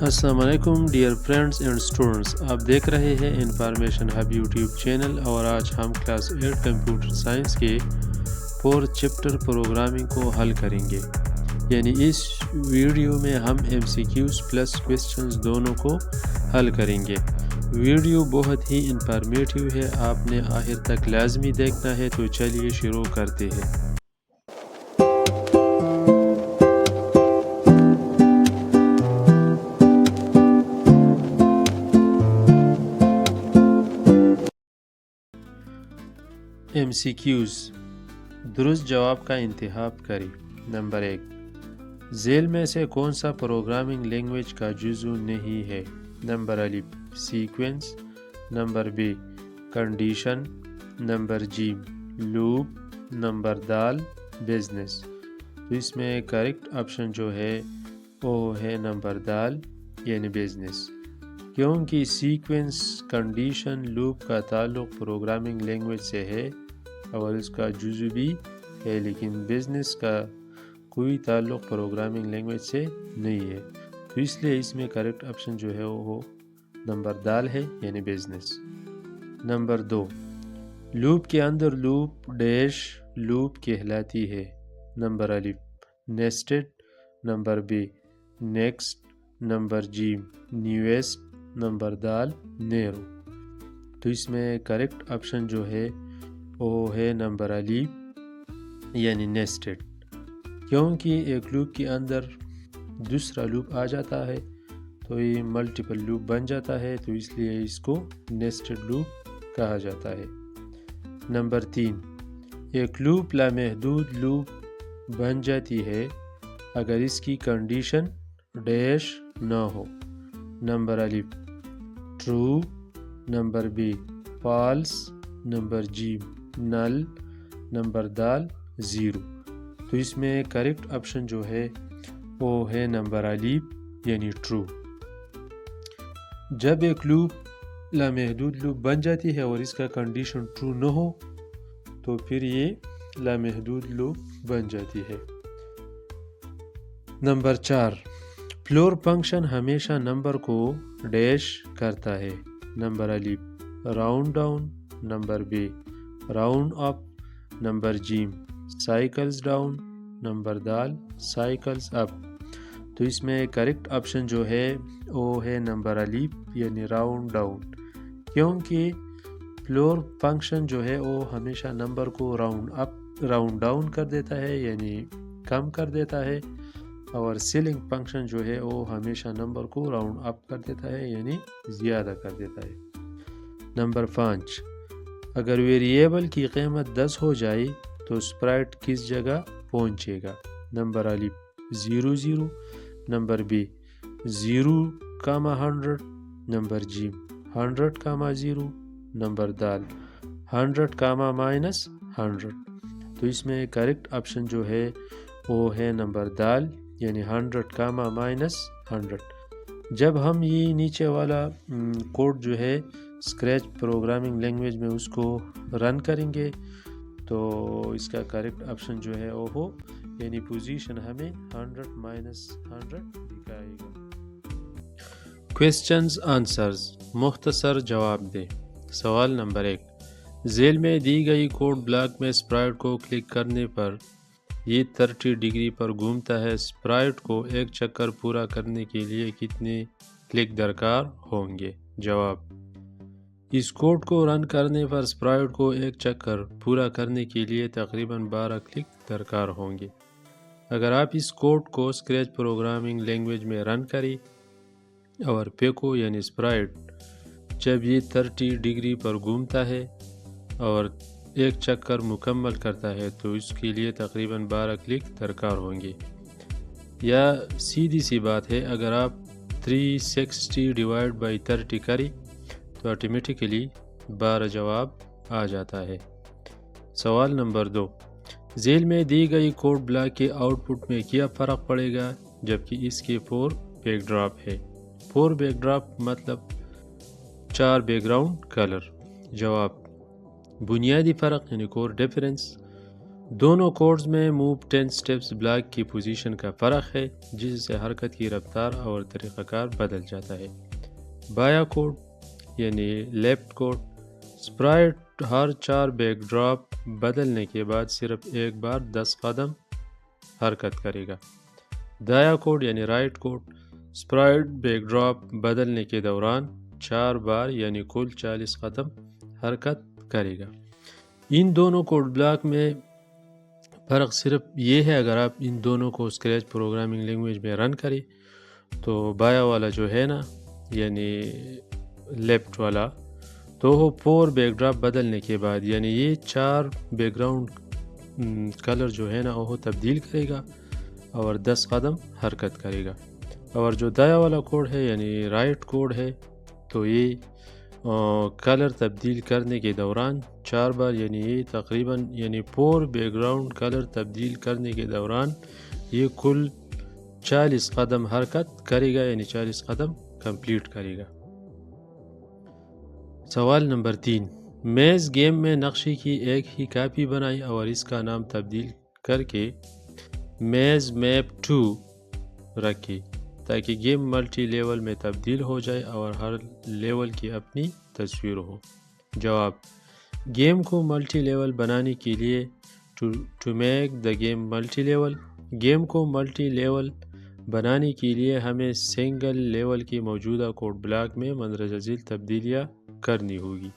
السلام علیکم dear friends and students, آپ دیکھ رہے ہیں انفارمیشن ہب یوٹیوب چینل، اور آج ہم کلاس 8 کمپیوٹر سائنس کے 4 چیپٹر پروگرامنگ کو حل کریں گے۔ یعنی اس ویڈیو میں ہم MCQs پلس کویسچنز دونوں کو حل کریں گے۔ ویڈیو بہت ہی انفارمیٹیو ہے، آپ نے آخر تک لازمی دیکھنا ہے، تو چلیے شروع کرتے ہیں۔ MCQs درست جواب کا انتخاب کریں۔ نمبر 1، ذیل میں سے کون سا پروگرامنگ لینگویج کا جزو نہیں ہے؟ نمبر ا، سیکوینس، نمبر ب، کنڈیشن، نمبر ج، لوپ، نمبر د، بزنس۔ تو اس میں کریکٹ آپشن جو ہے وہ ہے نمبر د، یعنی بزنس، کیونکہ سیکوینس، کنڈیشن، لوپ کا تعلق پروگرامنگ لینگویج سے ہے اور اس کا جزو بھی ہے، لیکن بزنس کا کوئی تعلق پروگرامنگ لینگویج سے نہیں ہے، تو اس لیے اس میں کریکٹ آپشن جو ہے وہ نمبر د ہے، یعنی بزنس۔ نمبر 2، لوپ کے اندر لوپ ڈیش لوپ کہلاتی ہے۔ نمبر ا، نیسٹڈ، نمبر ب، نیکسٹ، نمبر ج، نیویسٹ، نمبر د، نیرو۔ تو اس میں کریکٹ آپشن جو ہے وہ ہے نمبر ا، یعنی نیسٹڈ، کیونکہ ایک لوپ کے اندر دوسرا لوپ آ جاتا ہے تو یہ ملٹیپل لوپ بن جاتا ہے، تو اس لیے اس کو نیسٹڈ لوپ کہا جاتا ہے۔ نمبر 3، ایک لوپ لامحدود لوپ بن جاتی ہے اگر اس کی کنڈیشن ڈیش نہ ہو۔ نمبر ا، ٹرو، نمبر ب، فالس، نمبر جی، نل، نمبر د، زیرو۔ تو اس میں کریکٹ آپشن جو ہے وہ ہے نمبر ا، یعنی ٹرو۔ جب ایک لوپ لامحدود لوپ بن جاتی ہے اور اس کا کنڈیشن ٹرو نہ ہو تو پھر یہ لامحدود لوپ بن جاتی ہے۔ نمبر 4، فلور فنکشن ہمیشہ نمبر کو ڈیش کرتا ہے۔ نمبر ا، راؤنڈ ڈاؤن، نمبر ب، راؤنڈ اپ، نمبر ج، سائیکلز ڈاؤن، نمبر د، سائیکلز اپ۔ تو اس میں کریکٹ آپشن جو ہے وہ ہے نمبر ا، یعنی راؤنڈ ڈاؤن، کیونکہ فلور فنکشن جو ہے وہ ہمیشہ نمبر کو راؤنڈ ڈاؤن کر دیتا ہے، یعنی کم کر دیتا ہے، اور سیلنگ فنکشن جو ہے وہ ہمیشہ نمبر کو راؤنڈ اپ کر دیتا ہے، یعنی زیادہ کر دیتا ہے۔ نمبر 5، اگر ویریبل کی قیمت 10 ہو جائے تو اسپرائٹ کس جگہ پہنچے گا؟ نمبر ا، 0 0، نمبر ب، 0, 100، نمبر ج، 100, 0، نمبر د، 100, -100۔ تو اس میں کریکٹ آپشن جو ہے وہ ہے نمبر د، یعنی 100, -100۔ جب ہم یہ نیچے والا کوڈ جو ہے اسکریچ پروگرامنگ لینگویج میں اس کو رن کریں گے تو اس کا کریکٹ آپشن جو ہے وہ ہو، یعنی پوزیشن ہمیں 100 دکھائے گا۔ کویسچنز آنسرز، مختصر جواب دیں۔ سوال نمبر 1، ذیل میں دی گئی کوڈ بلاک میں اسپرائٹ کو کلک کرنے پر یہ 30 ڈگری پر گھومتا ہے، اسپرائٹ کو ایک چکر پورا کرنے کے لیے کتنے کلک درکار ہوں گے؟ جواب، اس کوڈ کو رن کرنے پر اسپرائٹ کو ایک چکر پورا کرنے کے لیے تقریباً 12 کلک درکار ہوں گے۔ اگر آپ اس کوڈ کو اسکریچ پروگرامنگ لینگویج میں رن کریں اور پیکو یعنی اسپرائٹ جب یہ 30 ڈگری پر گھومتا ہے اور ایک چکر مکمل کرتا ہے تو اس کے لیے تقریباً 12 کلک درکار ہوں گے۔ یا سیدھی سی بات ہے، اگر آپ 360/30 کریں تو آٹومیٹیکلی 12 جواب آ جاتا ہے۔ سوال نمبر 2، ذیل میں دی گئی کوڈ بلاک کے آؤٹ پٹ میں کیا فرق پڑے گا جبکہ اس کے 4 بیک ڈراپ ہے؟ 4 بیک ڈراپ مطلب 4 بیک گراؤنڈ کلر۔ جواب، بنیادی فرق یعنی کور ڈیفرنس دونوں کوڈز میں موو 10 سٹیپس بلاک کی پوزیشن کا فرق ہے جس سے حرکت کی رفتار اور طریقہ کار بدل جاتا ہے۔ بایا کوڈ یعنی لیفٹ کوڈ، اسپرائٹ ہر 4 بیک ڈراپ بدلنے کے بعد صرف ایک بار 10 قدم حرکت کرے گا۔ دایا کوڈ یعنی right code, sprite backdrop بدلنے کے دوران 4 بار یعنی کل 40 قدم حرکت کرے گا۔ ان دونوں کوڈ بلاک میں فرق صرف یہ ہے، اگر آپ ان دونوں کو اسکریچ پروگرامنگ لینگویج میں رن کریں تو بایا والا جو ہے نا یعنی لیفٹ والا تو وہ 4 بیک ڈراپ بدلنے کے بعد یعنی یہ 4 بیک گراؤنڈ کلر جو ہے نا وہ تبدیل کرے گا اور 10 قدم حرکت کرے گا۔ اور جو دایا والا کوڈ ہے یعنی رائٹ کوڈ ہے تو یہ کلر تبدیل کرنے کے دوران 4 بار یعنی یہ تقریباً یعنی 4 بیک گراؤنڈ کلر تبدیل کرنے کے دوران یہ کل 40 قدم حرکت کرے گا یعنی 40 قدم کمپلیٹ کرے گا۔ سوال نمبر 3، میز گیم میں نقشے کی ایک ہی کاپی بنائی اور اس کا نام تبدیل کر کے میز میپ 2 رکھی تاکہ گیم ملٹی لیول میں تبدیل ہو جائے اور ہر لیول کی اپنی تصویر ہو۔ جواب: گیم کو ملٹی لیول بنانے کے لیے to make the game multi level, game کو ملٹی لیول بنانے کے لیے ہمیں سنگل لیول کی موجودہ کوڈ بلاک میں مندرجہ ذیل تبدیلیاں کرنی ہوگی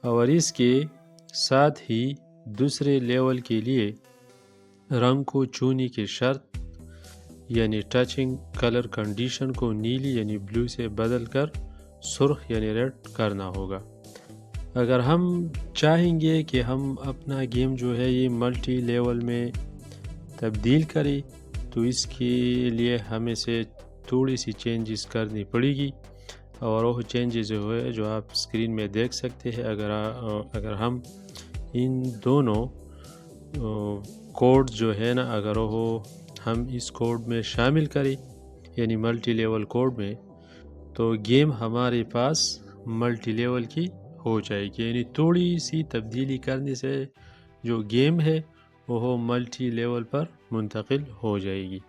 اور اس کے ساتھ ہی دوسرے لیول کے لیے رنگ کو چونے کی شرط یعنی ٹچنگ کلر کنڈیشن کو نیلی یعنی بلو سے بدل کر سرخ یعنی ریڈ کرنا ہوگا۔ اگر ہم چاہیں گے کہ ہم اپنا گیم جو ہے یہ ملٹی لیول میں تبدیل کریں تو اس کے لیے ہمیں سے تھوڑی سی چینجز کرنی پڑے گی اور وہ چینجز ہوئے جو آپ اسکرین میں دیکھ سکتے ہیں۔ اگر ہم ان دونوں کوڈ جو ہے نا اگر وہ ہم اس کوڈ میں شامل کریں یعنی ملٹی لیول کوڈ میں تو گیم ہمارے پاس ملٹی لیول کی ہو جائے گی، یعنی تھوڑی سی تبدیلی کرنے سے جو گیم ہے وہ ملٹی لیول پر منتقل ہو جائے گی۔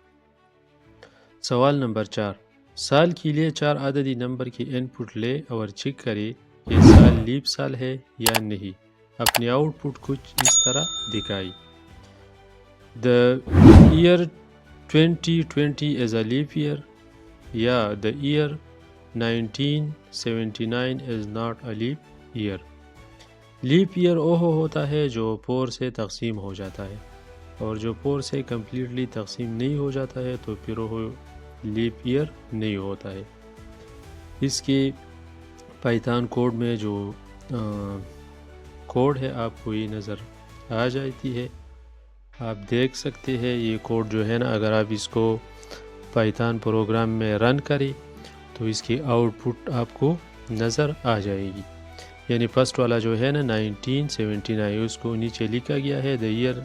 سوال نمبر 4، سال کے لیے 4 عددی نمبر کی ان پٹ لے اور چیک کرے کہ سال لیپ سال ہے یا نہیں۔ اپنی آؤٹ پٹ کچھ اس طرح دکھائی: The year 2020 is a leap year یا the year 1979 is not a leap year۔ Leap year وہ ہوتا ہے جو 4 سے تقسیم ہو جاتا ہے اور جو 4 سے کمپلیٹلی تقسیم نہیں ہو جاتا ہے تو پھر وہ لیپ ایئر نہیں ہوتا ہے۔ اس کے پائتھن کوڈ میں جو کوڈ ہے آپ کو یہ نظر آ جاتی ہے، آپ دیکھ سکتے ہیں یہ کوڈ جو ہے نا اگر آپ اس کو پائتھن پروگرام میں رن کریں تو اس کی آؤٹ پٹ آپ کو نظر آ جائے گی۔ یعنی فرسٹ والا جو ہے نا 1979 اس کو نیچے لکھا گیا ہے the year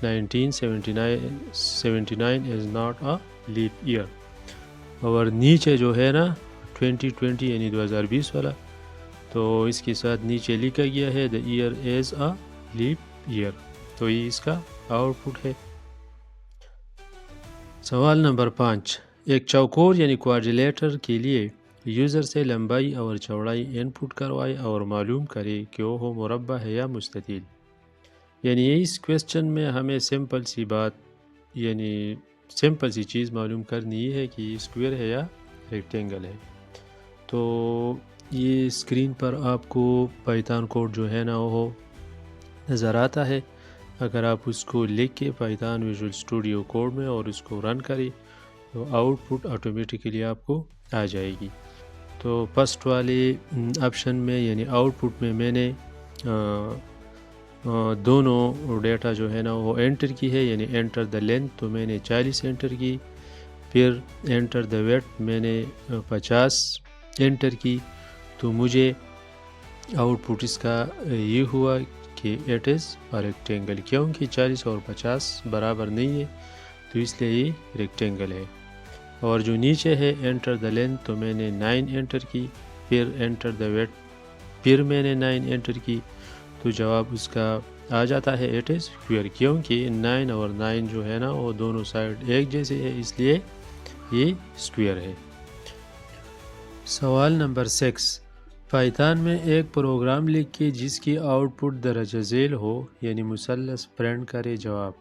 1979 is not a leap year، اور نیچے جو ہے نا 2020 یعنی 2020 والا تو اس کے ساتھ نیچے لکھا گیا ہے the year is a leap year، تو یہ اس کا آؤٹ پٹ ہے۔ سوال نمبر 5، ایک چوکور یعنی کوارڈیلیٹر کے لیے یوزر سے لمبائی اور چوڑائی ان پٹ کروائے اور معلوم کرے کہ وہ مربع ہے یا مستطیل۔ یعنی اس کویسچن میں ہمیں سمپل سی بات یعنی سمپل سی چیز معلوم کرنی ہے کہ یہ اسکوئر ہے یا ریکٹینگل ہے۔ تو یہ اسکرین پر آپ کو پائتھن کوڈ جو ہے نا وہ نظر آتا ہے، اگر آپ اس کو لکھ کے پائتھن ویژول اسٹوڈیو کوڈ میں اور اس کو رن کریں تو آؤٹ پٹ آٹومیٹیکلی آپ کو آ جائے گی۔ تو فرسٹ والے آپشن میں یعنی آؤٹ پٹ میں میں نے دونوں ڈیٹا جو ہے نا وہ انٹر کی ہے، یعنی انٹر دا لینتھ تو میں نے 40 انٹر کی، پھر انٹر دا ویڈتھ میں نے 50 انٹر کی، تو مجھے آؤٹ پٹ اس کا یہ ہوا کہ اٹ از ریکٹینگل، کیونکہ 40 اور 50 برابر نہیں ہے تو اس لیے یہ ریکٹینگل ہے۔ اور جو نیچے ہے انٹر دا لینتھ تو میں نے 9 انٹر کی، پھر انٹر دا ویڈتھ پھر میں نے 9 انٹر کی، تو جواب اس کا آ جاتا ہے اٹ از اسکوئر، کیونکہ 9 اور 9 جو ہے نا وہ دونوں سائڈ ایک جیسے ہے، اس لیے یہ اسکوئر ہے۔ سوال نمبر 6، پائتھن میں ایک پروگرام لکھ کے جس کی آؤٹ پٹ درجہ ذیل ہو یعنی مثلث پرنٹ کرے۔ جواب،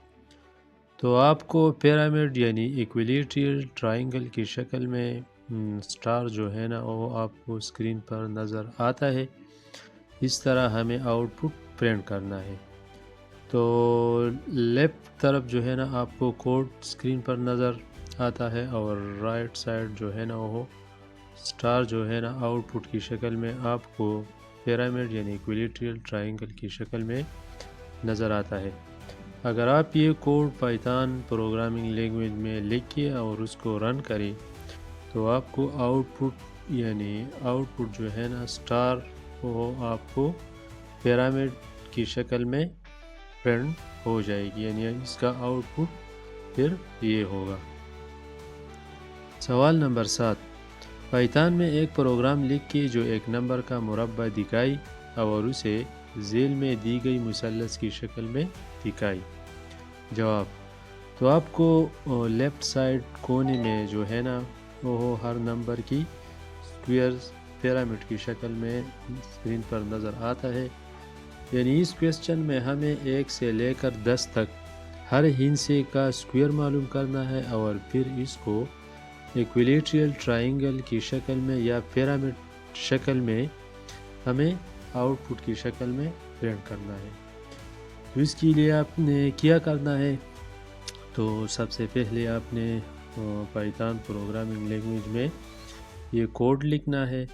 تو آپ کو پیرامڈ یعنی ایکولیٹرل ٹرائنگل کی شکل میں سٹار جو ہے نا وہ آپ کو اسکرین پر نظر آتا ہے۔ اس طرح ہمیں آؤٹ پٹ پرنٹ کرنا ہے۔ تو لیفٹ طرف جو ہے نا آپ کو کوڈ اسکرین پر نظر آتا ہے، اور رائٹ سائڈ جو ہے نا وہ سٹار جو ہے نا آؤٹ پٹ کی شکل میں آپ کو پیرامڈ یعنی ایکولیٹرل ٹرائنگل کی شکل میں نظر آتا ہے۔ اگر آپ یہ کوڈ پائتھن پروگرامنگ لینگویج میں لکھ کے اور اس کو رن کریں تو آپ کو آؤٹ پٹ یعنی آؤٹ پٹ جو ہے نا سٹار وہ آپ کو پیرامڈ کی شکل میں پرنٹ ہو جائے گی، یعنی اس کا آؤٹ پٹ پھر یہ ہوگا۔ سوال نمبر 7، پائتھن میں ایک پروگرام لکھ کے جو ایک نمبر کا مربع دکھائی اور اسے ذیل میں دی گئی مثلث کی شکل میں دکھائی۔ جواب، تو آپ کو لیفٹ سائڈ کونے میں جو ہے نا وہ ہر نمبر کی اسکوئر پیرامڈ کی شکل میں اسکرین پر نظر آتا ہے۔ یعنی اس کویسچن میں ہمیں 1 سے لے کر 10 تک ہر ہندسے کا اسکوئر معلوم کرنا ہے، اور پھر اس کو ایکولیٹرل ٹرائنگل کی شکل میں یا پیرامڈ شکل میں ہمیں آؤٹ پٹ کی شکل میں پرنٹ کرنا ہے۔ تو اس کے لیے آپ نے کیا کرنا ہے، تو سب سے پہلے آپ نے پائتھن پروگرامنگ لینگویج میں یہ کوڈ لکھنا ہے،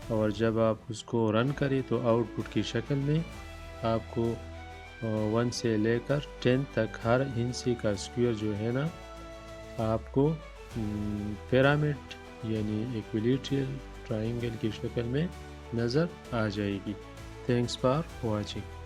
اور جب آپ اس کو رن کریں تو آؤٹ پٹ کی شکل میں آپ کو 1 سے لے کر 10 تک ہر ہندسے کا اسکوئر جو ہے نا آپ کو پیرامڈ یعنی ایکولیٹرل ٹرائنگل کی شکل میں نظر آ جائے گی۔ Thanks for watching.